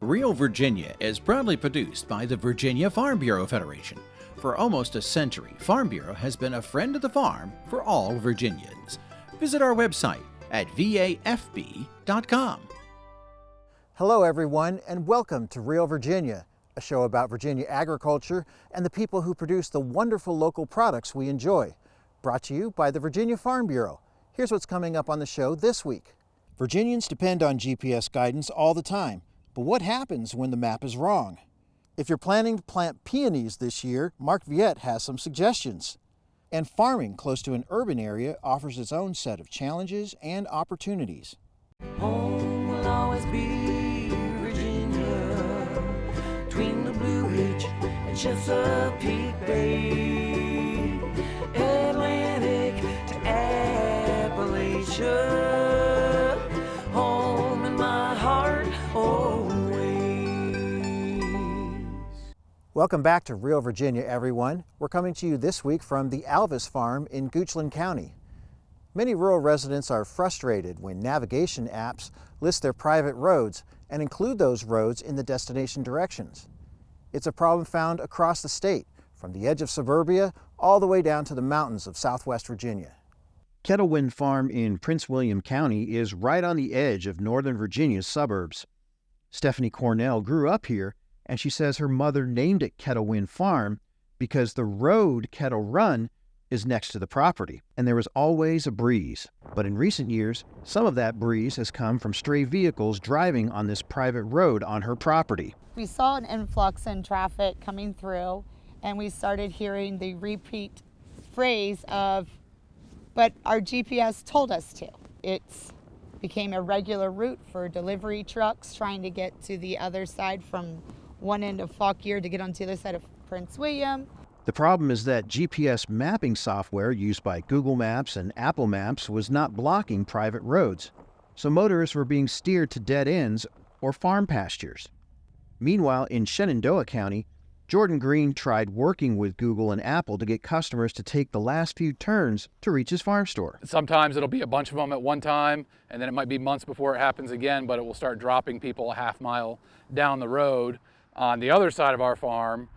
Real Virginia is proudly produced by the Virginia Farm Bureau Federation. For almost a century, Farm Bureau has been a friend of the farm for all Virginians. Visit our website at vafb.com. Hello everyone, and welcome to Real Virginia, a show about Virginia agriculture and the people who produce the wonderful local products we enjoy. Brought to you by the Virginia Farm Bureau. Here's what's coming up on the show this week. Virginians depend on GPS guidance all the time. But what happens when the map is wrong? If you're planning to plant peonies this year, Mark Viette has some suggestions. And farming close to an urban area offers its own set of challenges and opportunities. Home will always be Virginia, between the Blue Ridge and Chesapeake Bay, Atlantic to Appalachia, home in my heart always. Welcome back to Real Virginia, everyone. We're coming to you this week from the Alvis Farm in Goochland County. Many rural residents are frustrated when navigation apps list their private roads and include those roads in the destination directions. It's a problem found across the state, from the edge of suburbia all the way down to the mountains of Southwest Virginia. Kettlewind Farm in Prince William County is right on the edge of Northern Virginia's suburbs. Stephanie Cornell grew up here, and she says her mother named it Kettlewind Farm because the road Kettle Run is next to the property, and there was always a breeze. But in recent years, some of that breeze has come from stray vehicles driving on this private road on her property. We saw an influx in traffic coming through, and we started hearing the repeat phrase of, but our GPS told us to. It became a regular route for delivery trucks trying to get to the other side from one end of Fauquier to get onto the other side of Prince William. The problem is that GPS mapping software used by Google Maps and Apple Maps was not blocking private roads, so motorists were being steered to dead ends or farm pastures. Meanwhile, in Shenandoah County, Jordan Green tried working with Google and Apple to get customers to take the last few turns to reach his farm store. Sometimes it'll be a bunch of them at one time, and then it might be months before it happens again, but it will start dropping people a half mile down the road on the other side of our farm,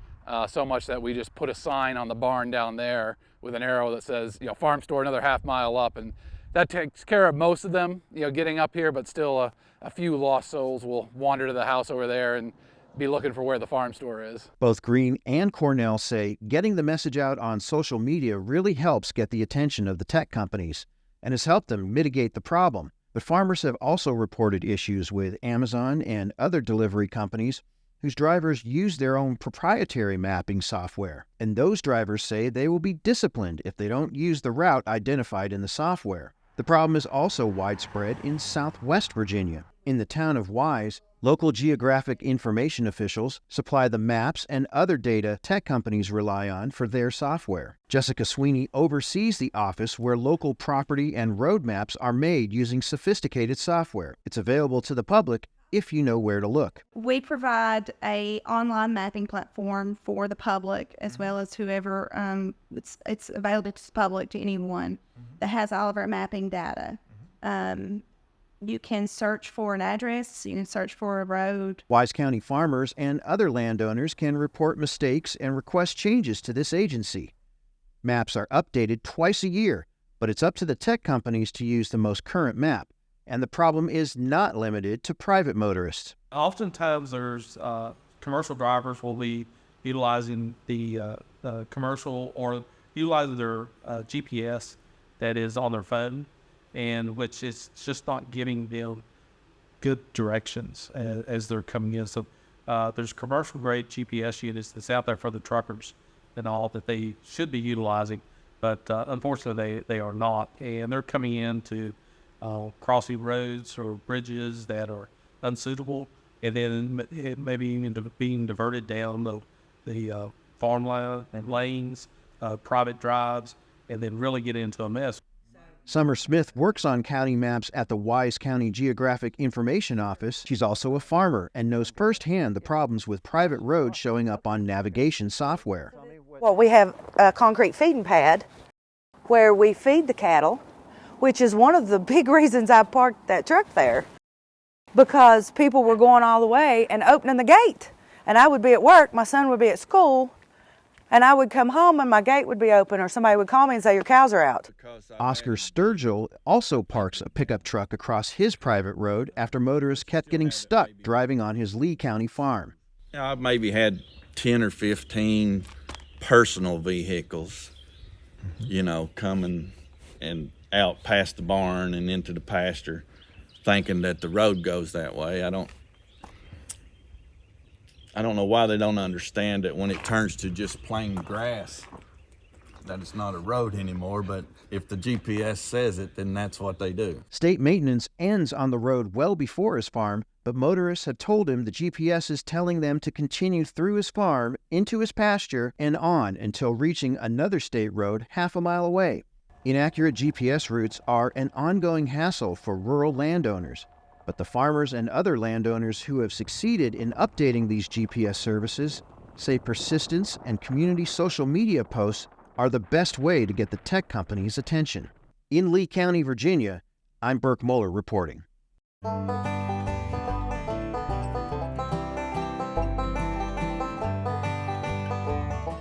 so much that we just put a sign on the barn down there with an arrow that says, farm store another half mile up, and that takes care of most of them, getting up here, but still a few lost souls will wander to the house over there and be looking for where the farm store is. Both Green and Cornell say getting the message out on social media really helps get the attention of the tech companies and has helped them mitigate the problem. But farmers have also reported issues with Amazon and other delivery companies whose drivers use their own proprietary mapping software. And those drivers say they will be disciplined if they don't use the route identified in the software. The problem is also widespread in Southwest Virginia. In the town of Wise, local geographic information officials supply the maps and other data tech companies rely on for their software. Jessica Sweeney oversees the office where local property and road maps are made using sophisticated software. It's available to the public if you know where to look. We provide a online mapping platform for the public as well as whoever, it's available to the public, to anyone that has all of our mapping data. You can search for an address, you can search for a road. Wise County farmers and other landowners can report mistakes and request changes to this agency. Maps are updated twice a year, but it's up to the tech companies to use the most current map. And the problem is not limited to private motorists. Oftentimes there's commercial drivers will be utilizing the commercial or utilizing their GPS that is on their phone, and which is just not giving them good directions as they're coming in. So there's commercial grade GPS units that's out there for the truckers and all that they should be utilizing, but unfortunately they are not, and they're coming in to crossing roads or bridges that are unsuitable, and then it may be even being diverted down the farmland and lanes, private drives, and then really get into a mess. Summer Smith works on county maps at the Wise County Geographic Information Office. She's also a farmer and knows firsthand the problems with private roads showing up on navigation software. Well, we have a concrete feeding pad where we feed the cattle, which is one of the big reasons I parked that truck there. because people were going all the way and opening the gate. And I would be at work, my son would be at school, and I would come home and my gate would be open, or somebody would call me and say, your cows are out. Oscar Sturgill also parks a pickup truck across his private road after motorists kept getting stuck driving on his Lee County farm. I've maybe had 10 or 15 personal vehicles, coming and out past the barn and into the pasture, thinking that the road goes that way. I don't know why they don't understand that when it turns to just plain grass, that it's not a road anymore, but if the GPS says it, then that's what they do. State maintenance ends on the road well before his farm, but motorists had told him the GPS is telling them to continue through his farm, into his pasture, and on until reaching another state road half a mile away. Inaccurate GPS routes are an ongoing hassle for rural landowners, but the farmers and other landowners who have succeeded in updating these GPS services say persistence and community social media posts are the best way to get the tech company's attention. In Lee County, Virginia, I'm Burke Mueller reporting.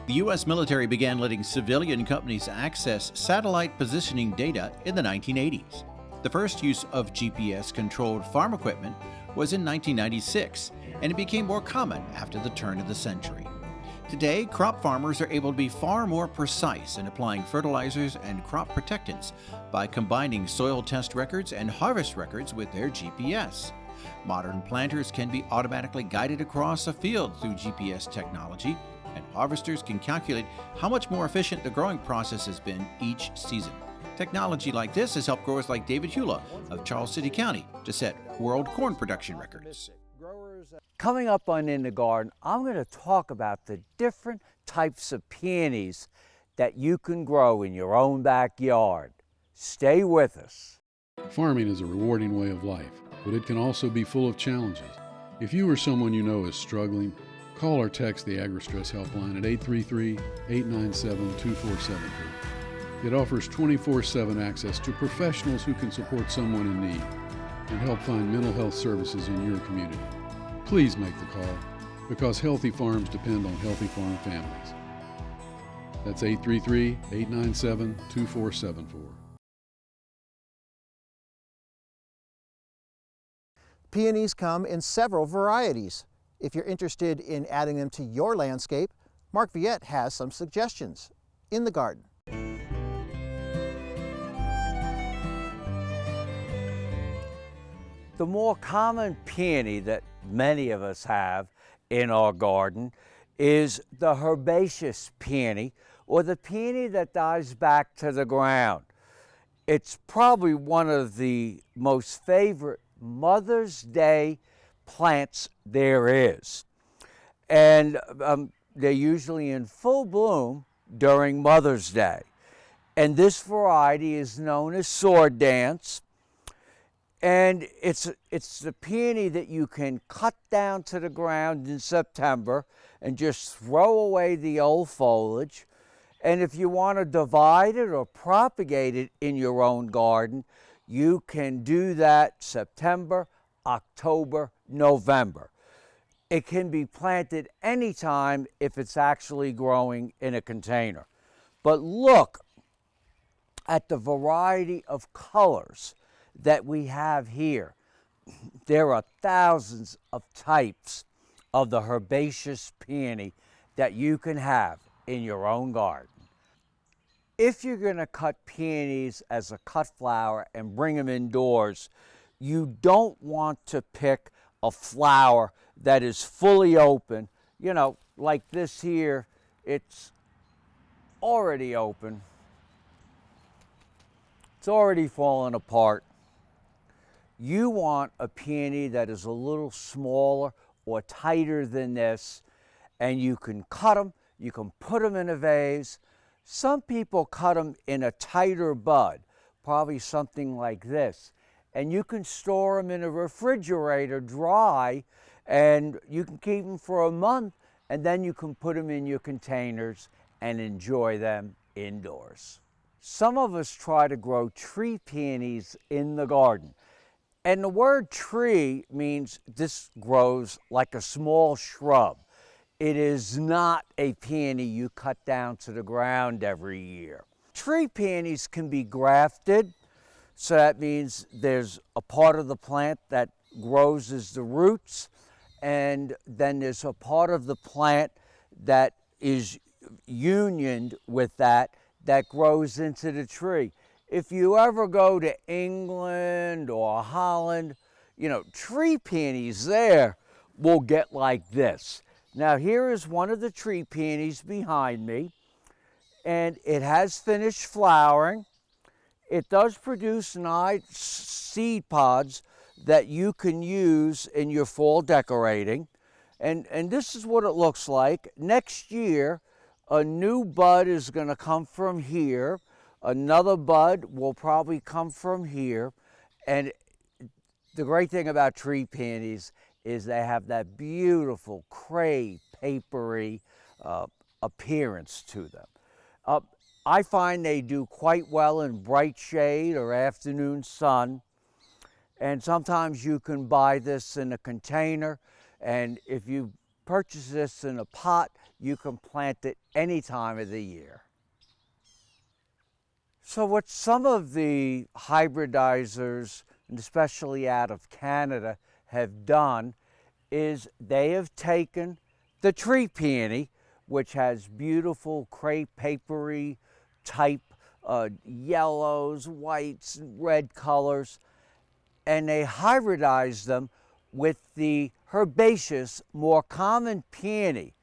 The U.S. military began letting civilian companies access satellite positioning data in the 1980s. The first use of GPS-controlled farm equipment was in 1996, and it became more common after the turn of the century. Today, crop farmers are able to be far more precise in applying fertilizers and crop protectants by combining soil test records and harvest records with their GPS. Modern planters can be automatically guided across a field through GPS technology, and harvesters can calculate how much more efficient the growing process has been each season. Technology like this has helped growers like David Hula of Charles City County to set world corn production records. Coming up on In the Garden, I'm going to talk about the different types of peonies that you can grow in your own backyard. Stay with us. Farming is a rewarding way of life, but it can also be full of challenges. If you or someone you know is struggling, call or text the AgriStress helpline at 833-897-2473. It offers 24/7 access to professionals who can support someone in need and help find mental health services in your community. Please make the call, because healthy farms depend on healthy farm families. That's 833-897-2474. Peonies come in several varieties. If you're interested in adding them to your landscape, Mark Viette has some suggestions. In the Garden. The more common peony that many of us have in our garden is the herbaceous peony, or the peony that dives back to the ground. It's probably one of the most favorite Mother's Day plants there is. And they're usually in full bloom during Mother's Day. And this variety is known as sword dance. And it's the peony that you can cut down to the ground in September and just throw away the old foliage. And if you want to divide it or propagate it in your own garden, you can do that September, October, November. It can be planted anytime if it's actually growing in a container. But look at the variety of colors that we have here. There are thousands of types of the herbaceous peony that you can have in your own garden. If you're going to cut peonies as a cut flower and bring them indoors, you don't want to pick a flower that is fully open. You know, like this here, it's already open. It's already fallen apart. You want a peony that is a little smaller or tighter than this, and you can cut them, you can put them in a vase. Some people cut them in a tighter bud, probably something like this, and you can store them in a refrigerator dry, and you can keep them for a month, and then you can put them in your containers and enjoy them indoors. Some of us try to grow tree peonies in the garden. And the word tree means this grows like a small shrub. It is not a peony you cut down to the ground every year. Tree peonies can be grafted, so that means there's a part of the plant that grows as the roots, and then there's a part of the plant that is unioned with that grows into the tree. If you ever go to England or Holland, you know, tree peonies there will get like this. Now here is one of the tree peonies behind me, and it has finished flowering. It does produce nice seed pods that you can use in your fall decorating. And this is what it looks like. Next year, a new bud is going to come from here. Another bud will probably come from here. And the great thing about tree peonies is they have that beautiful, crepe, papery appearance to them. I find they do quite well in bright shade or afternoon sun. And sometimes you can buy this in a container, and if you purchase this in a pot, you can plant it any time of the year. So what some of the hybridizers, and especially out of Canada, have done is they have taken the tree peony, which has beautiful crepe papery type yellows, whites, and red colors, and they hybridized them with the herbaceous, more common peony.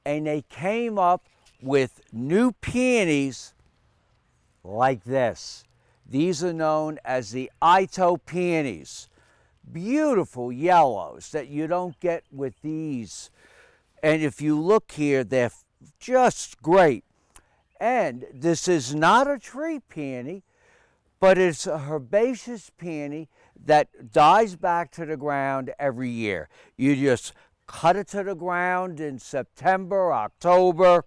And they came up with new peonies like this. These are known as the Ito peonies. Beautiful yellows that you don't get with these. And if you look here, they're just great. And this is not a tree peony, but it's a herbaceous peony that dies back to the ground every year. You just cut it to the ground in September, October,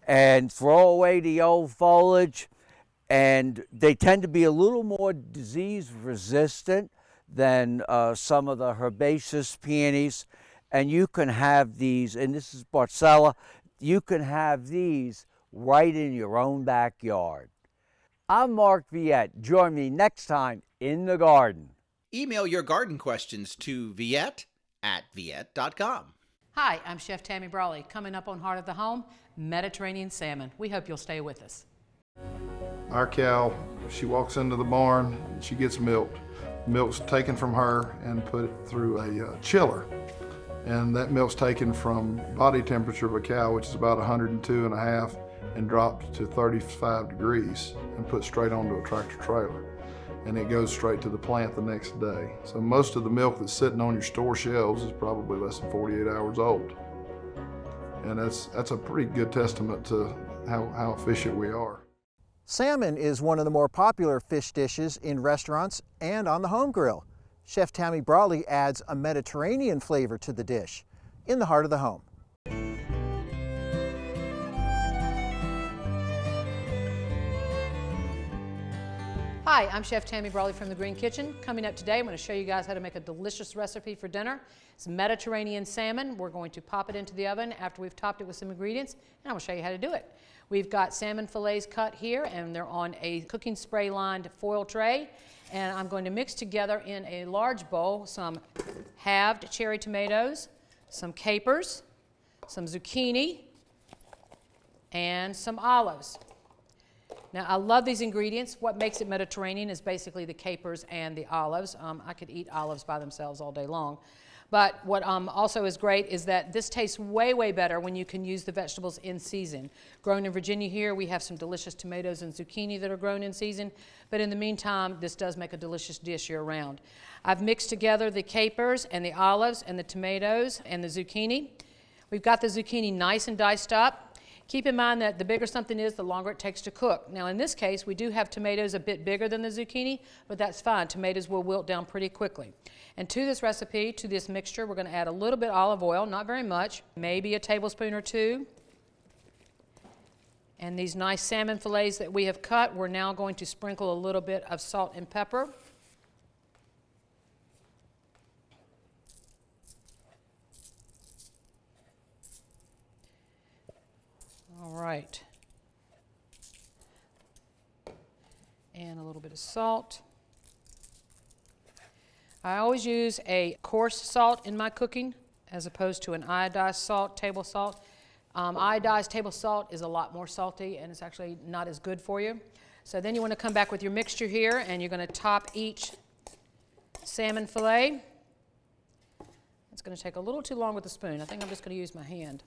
and throw away the old foliage. And they tend to be a little more disease resistant than some of the herbaceous peonies. And you can have these, and this is Barcella, you can have these right in your own backyard. I'm Mark Viette. Join me next time in the garden. Email your garden questions to viette@viette.com. Hi, I'm Chef Tammy Brawley. Coming up on Heart of the Home, Mediterranean salmon. We hope you'll stay with us. Our cow, she walks into the barn and she gets milked. Milk's taken from her and put through a chiller. And that milk's taken from body temperature of a cow, which is about 102.5, and dropped to 35 degrees and put straight onto a tractor trailer. And it goes straight to the plant the next day. So most of the milk that's sitting on your store shelves is probably less than 48 hours old. And that's a pretty good testament to how efficient we are. Salmon is one of the more popular fish dishes in restaurants and on the home grill. Chef Tammy Brawley adds a Mediterranean flavor to the dish in the heart of the home. Hi, I'm Chef Tammy Brawley from the Green Kitchen. Coming up today, I'm going to show you guys how to make a delicious recipe for dinner. It's Mediterranean salmon. We're going to pop it into the oven after we've topped it with some ingredients, and I'm going to show you how to do it. We've got salmon fillets cut here, and they're on a cooking spray lined foil tray. And I'm going to mix together in a large bowl some halved cherry tomatoes, some capers, some zucchini, and some olives. Now, I love these ingredients. What makes it Mediterranean is basically the capers and the olives. I could eat olives by themselves all day long. But what also is great is that this tastes way, way better when you can use the vegetables in season. Grown in Virginia here, we have some delicious tomatoes and zucchini that are grown in season. But in the meantime, this does make a delicious dish year-round. I've mixed together the capers and the olives and the tomatoes and the zucchini. We've got the zucchini nice and diced up. Keep in mind that the bigger something is, the longer it takes to cook. Now in this case, we do have tomatoes a bit bigger than the zucchini, but that's fine. Tomatoes will wilt down pretty quickly. And to this recipe, to this mixture, we're going to add a little bit of olive oil, not very much, maybe a tablespoon or two. And these nice salmon fillets that we have cut, we're now going to sprinkle a little bit of salt and pepper. right. And a little bit of salt. I always use a coarse salt in my cooking as opposed to an iodized salt, table salt. Iodized table salt is a lot more salty and it's actually not as good for you. So then you want to come back with your mixture here and you're going to top each salmon fillet. It's going to take a little too long with the spoon. I think I'm just going to use my hand.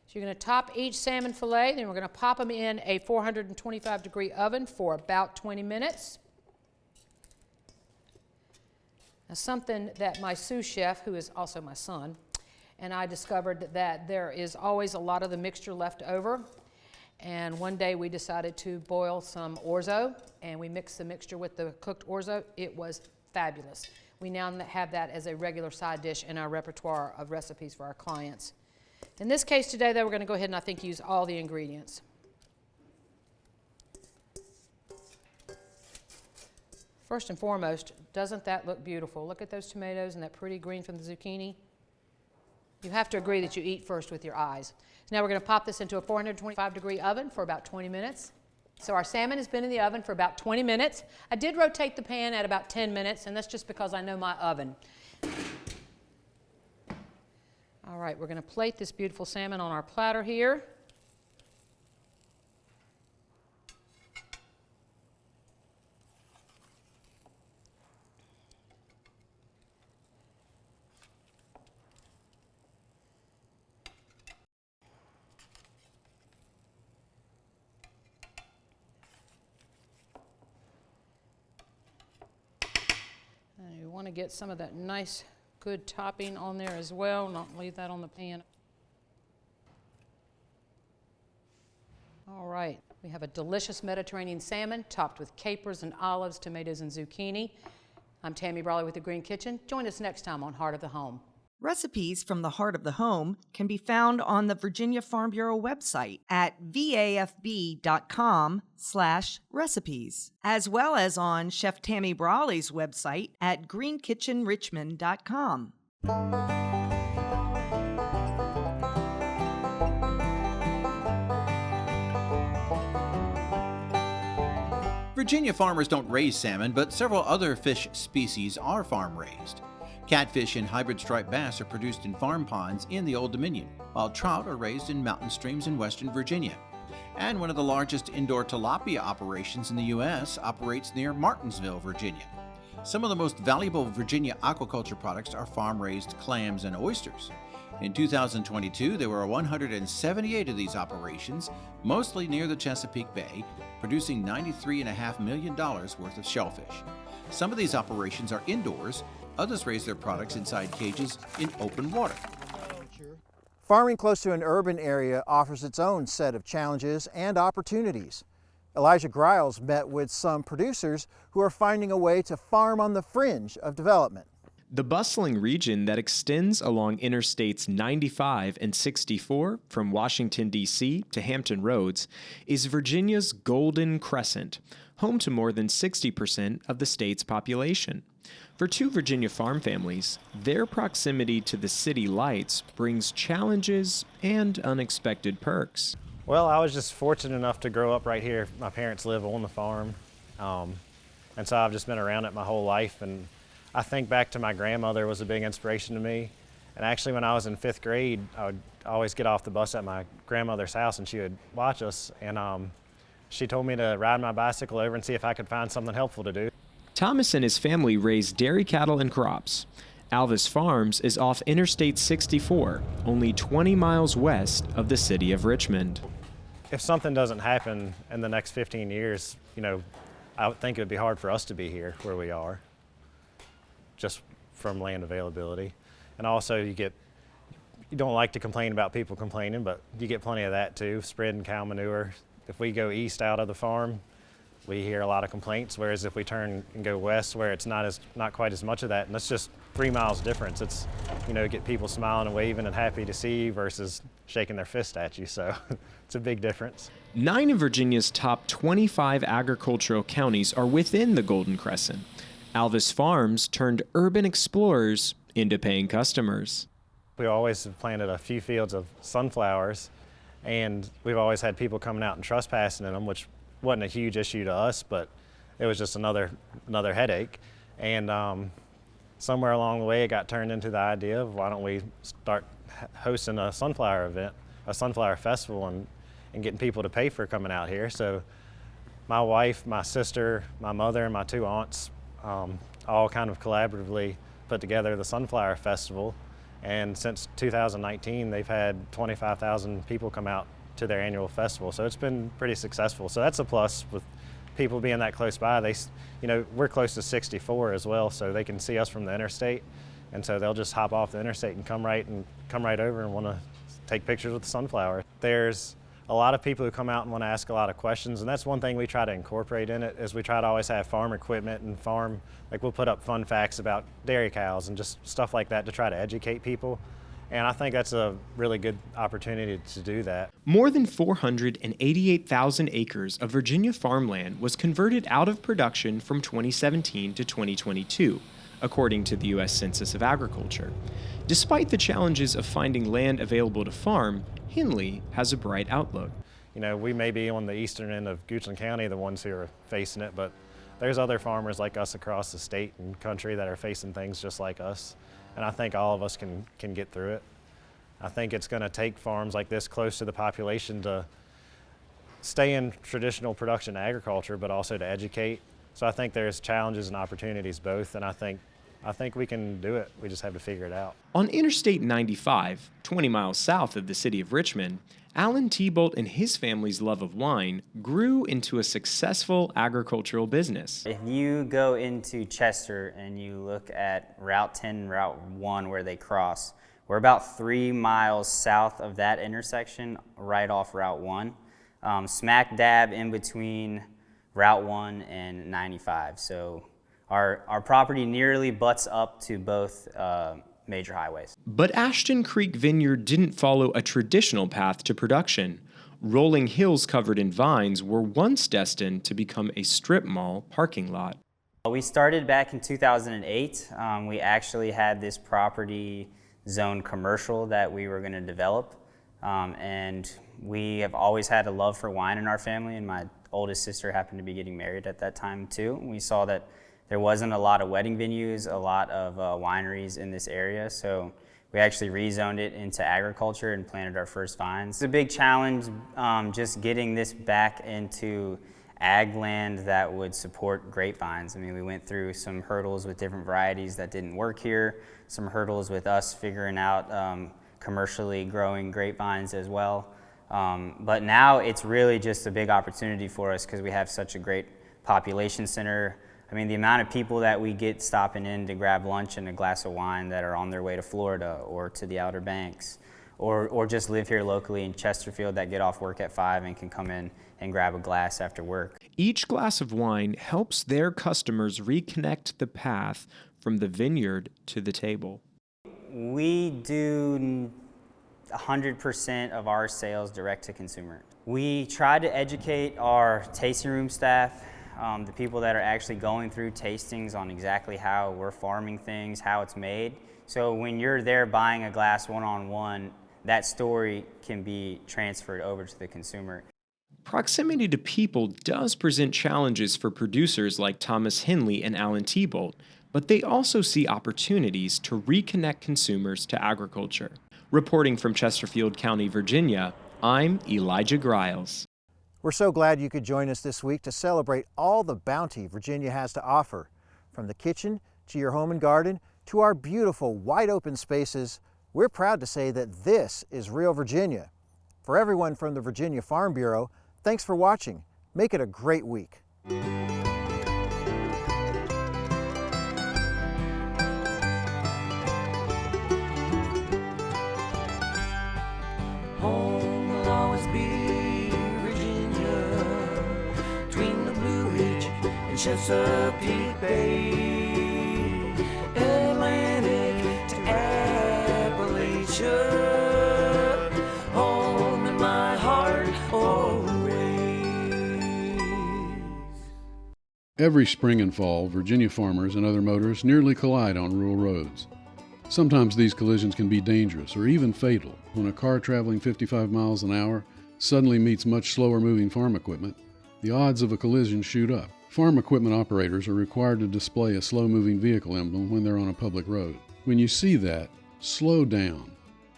So you're going to top each salmon fillet, then we're going to pop them in a 425-degree oven for about 20 minutes. Now, something that my sous chef, who is also my son, and I discovered that there is always a lot of the mixture left over. And one day we decided to boil some orzo, and we mixed the mixture with the cooked orzo. It was fabulous. We now have that as a regular side dish in our repertoire of recipes for our clients. In this case today, though, we're going to go ahead and I think use all the ingredients. First and foremost, doesn't that look beautiful? Look at those tomatoes and that pretty green from the zucchini. You have to agree that you eat first with your eyes. So now we're going to pop this into a 425-degree oven for about 20 minutes. So our salmon has been in the oven for about 20 minutes. I did rotate the pan at about 10 minutes, and that's just because I know my oven. All right, we're going to plate this beautiful salmon on our platter here. You want to get some of that nice, good topping on there as well, not leave that on the pan. All right, we have a delicious Mediterranean salmon topped with capers and olives, tomatoes and zucchini. I'm Tammy Brawley with The Green Kitchen. Join us next time on Heart of the Home. Recipes from the Heart of the Home can be found on the Virginia Farm Bureau website at vafb.com/recipes, as well as on Chef Tammy Brawley's website at greenkitchenrichmond.com. Virginia farmers don't raise salmon, but several other fish species are farm-raised. Catfish and hybrid striped bass are produced in farm ponds in the Old Dominion, while trout are raised in mountain streams in western Virginia. And one of the largest indoor tilapia operations in the U.S. operates near Martinsville, Virginia. Some of the most valuable Virginia aquaculture products are farm-raised clams and oysters. In 2022, there were 178 of these operations, mostly near the Chesapeake Bay, producing $93.5 million worth of shellfish. Some of these operations are indoors, others raise their products inside cages in open water. Farming close to an urban area offers its own set of challenges and opportunities. Elijah Griles met with some producers who are finding a way to farm on the fringe of development. The bustling region that extends along Interstates 95 and 64 from Washington, D.C. to Hampton Roads is Virginia's Golden Crescent, home to more than 60% of the state's population. For two Virginia farm families, their proximity to the city lights brings challenges and unexpected perks. Well, I was just fortunate enough to grow up right here. My parents live on the farm, and so I've just been around it my whole life. And I think back to my grandmother was a big inspiration to me. And actually, when I was in 5th grade, I would always get off the bus at my grandmother's house, and she would watch us. And she told me to ride my bicycle over and see if I could find something helpful to do. Thomas and his family raise dairy cattle and crops. Alvis Farms is off Interstate 64, only 20 miles west of the city of Richmond. If something doesn't happen in the next 15 years, I would think it would be hard for us to be here where we are, just from land availability. And also you don't like to complain about people complaining, but you get plenty of that too, spreading cow manure. If we go east out of the farm, we hear a lot of complaints, whereas if we turn and go west where it's not quite as much of that, and that's just 3 miles difference. It's, get people smiling and waving and happy to see you versus shaking their fist at you, so it's a big difference. 9 of Virginia's top 25 agricultural counties are within the Golden Crescent. Alvis Farms turned urban explorers into paying customers. We always have planted a few fields of sunflowers, And we've always had people coming out and trespassing in them, which wasn't a huge issue to us, but it was just another headache. And somewhere along the way, it got turned into the idea of why don't we start hosting a sunflower event, a sunflower festival, and getting people to pay for coming out here. So my wife, my sister, my mother, and my 2 aunts all kind of collaboratively put together the Sunflower Festival. And since 2019, they've had 25,000 people come out to their annual festival. So it's been pretty successful. So that's a plus with people being that close by. We're close to 64 as well, so they can see us from the interstate. And so they'll just hop off the interstate and come right over and want to take pictures with the sunflower. There's a lot of people who come out and want to ask a lot of questions, and that's one thing we try to incorporate in it, is we try to always have farm equipment and we'll put up fun facts about dairy cows and just stuff like that to try to educate people. And I think that's a really good opportunity to do that. More than 488,000 acres of Virginia farmland was converted out of production from 2017 to 2022, according to the U.S. Census of Agriculture. Despite the challenges of finding land available to farm, Henley has a bright outlook. We may be on the eastern end of Goochland County, the ones who are facing it, but there's other farmers like us across the state and country that are facing things just like us. And I think all of us can get through it. I think it's going to take farms like this close to the population to stay in traditional production agriculture, but also to educate. So I think there's challenges and opportunities both, and I think we can do it. We just have to figure it out. On Interstate 95, 20 miles south of the city of Richmond, Alan Thibault and his family's love of wine grew into a successful agricultural business. If you go into Chester and you look at Route 10 and Route 1 where they cross, we're about 3 miles south of that intersection, right off Route 1, smack dab in between Route 1 and 95. So our property nearly butts up to both major highways. But Ashton Creek Vineyard didn't follow a traditional path to production. Rolling hills covered in vines were once destined to become a strip mall parking lot. We started back in 2008. We actually had this property zoned commercial that we were going to develop. And we have always had a love for wine in our family, and my oldest sister happened to be getting married at that time too. We saw that there wasn't a lot of wedding venues, a lot of wineries in this area, so we actually rezoned it into agriculture and planted our first vines. It's a big challenge just getting this back into ag land that would support grapevines. I mean, we went through some hurdles with different varieties that didn't work here, some hurdles with us figuring out commercially growing grapevines as well. But now it's really just a big opportunity for us because we have such a great population center. I mean, the amount of people that we get stopping in to grab lunch and a glass of wine that are on their way to Florida or to the Outer Banks, or just live here locally in Chesterfield that get off work at 5 and can come in and grab a glass after work. Each glass of wine helps their customers reconnect the path from the vineyard to the table. We do 100% of our sales direct to consumer. We try to educate our tasting room staff, the people that are actually going through tastings on exactly how we're farming things, how it's made. So when you're there buying a glass one-on-one, that story can be transferred over to the consumer. Proximity to people does present challenges for producers like Thomas Henley and Alan Thibault, but they also see opportunities to reconnect consumers to agriculture. Reporting from Chesterfield County, Virginia, I'm Elijah Griles. We're so glad you could join us this week to celebrate all the bounty Virginia has to offer. From the kitchen to your home and garden to our beautiful wide open spaces, we're proud to say that this is Real Virginia. For everyone from the Virginia Farm Bureau, thanks for watching. Make it a great week. Home will always be Virginia, between the Blue Ridge and Chesapeake Bay, Atlantic to Appalachia, home in my heart always. Every spring and fall, Virginia farmers and other motorists nearly collide on rural roads. Sometimes these collisions can be dangerous or even fatal when a car traveling 55 miles an hour suddenly meets much slower moving farm equipment, the odds of a collision shoot up. Farm equipment operators are required to display a slow-moving vehicle emblem when they're on a public road. When you see that, slow down.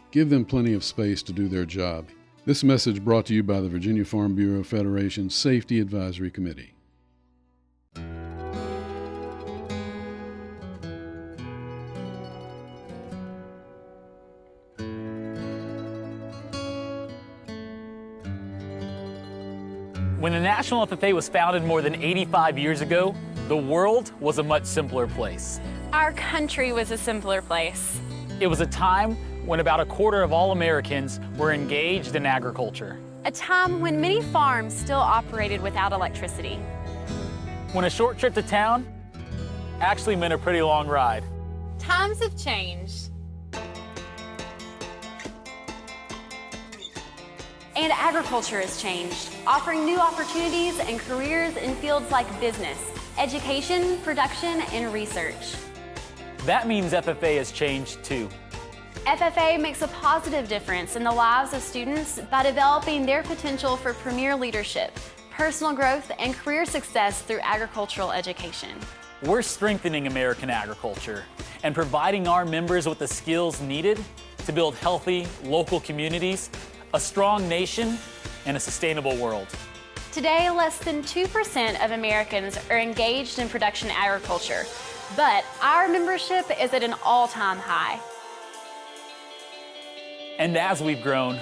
Give them plenty of space to do their job. This message brought to you by the Virginia Farm Bureau Federation Safety Advisory Committee. When the National FFA was founded more than 85 years ago, the world was a much simpler place. Our country was a simpler place. It was a time when about a quarter of all Americans were engaged in agriculture. A time when many farms still operated without electricity. When a short trip to town actually meant a pretty long ride. Times have changed. And agriculture has changed, offering new opportunities and careers in fields like business, education, production, and research. That means FFA has changed too. FFA makes a positive difference in the lives of students by developing their potential for premier leadership, personal growth, and career success through agricultural education. We're strengthening American agriculture and providing our members with the skills needed to build healthy local communities, a strong nation, and a sustainable world. Today, less than 2% of Americans are engaged in production agriculture, but our membership is at an all-time high. And as we've grown,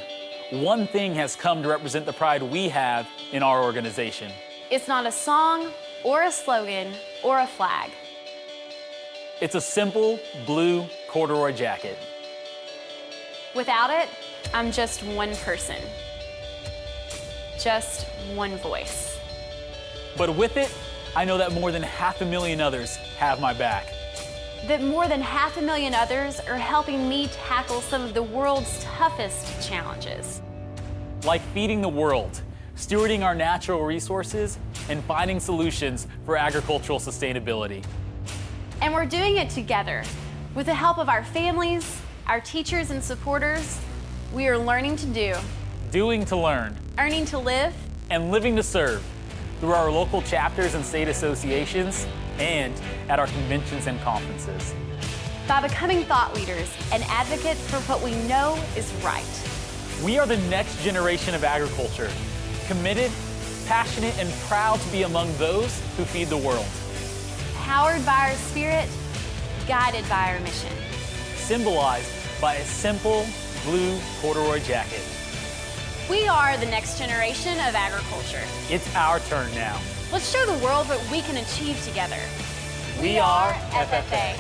one thing has come to represent the pride we have in our organization. It's not a song or a slogan or a flag. It's a simple blue corduroy jacket. Without it, I'm just one person. Just one voice. But with it, I know that more than 500,000 others have my back. That more than 500,000 others are helping me tackle some of the world's toughest challenges. Like feeding the world, stewarding our natural resources, and finding solutions for agricultural sustainability. And we're doing it together. With the help of our families, our teachers and supporters, we are learning to do, doing to learn, earning to live, and living to serve through our local chapters and state associations and at our conventions and conferences. By becoming thought leaders and advocates for what we know is right. We are the next generation of agriculture, committed, passionate, and proud to be among those who feed the world. Powered by our spirit, guided by our mission. Symbolized by a simple blue corduroy jacket. We are the next generation of agriculture. It's our turn now. Let's show the world what we can achieve together. We are FFA.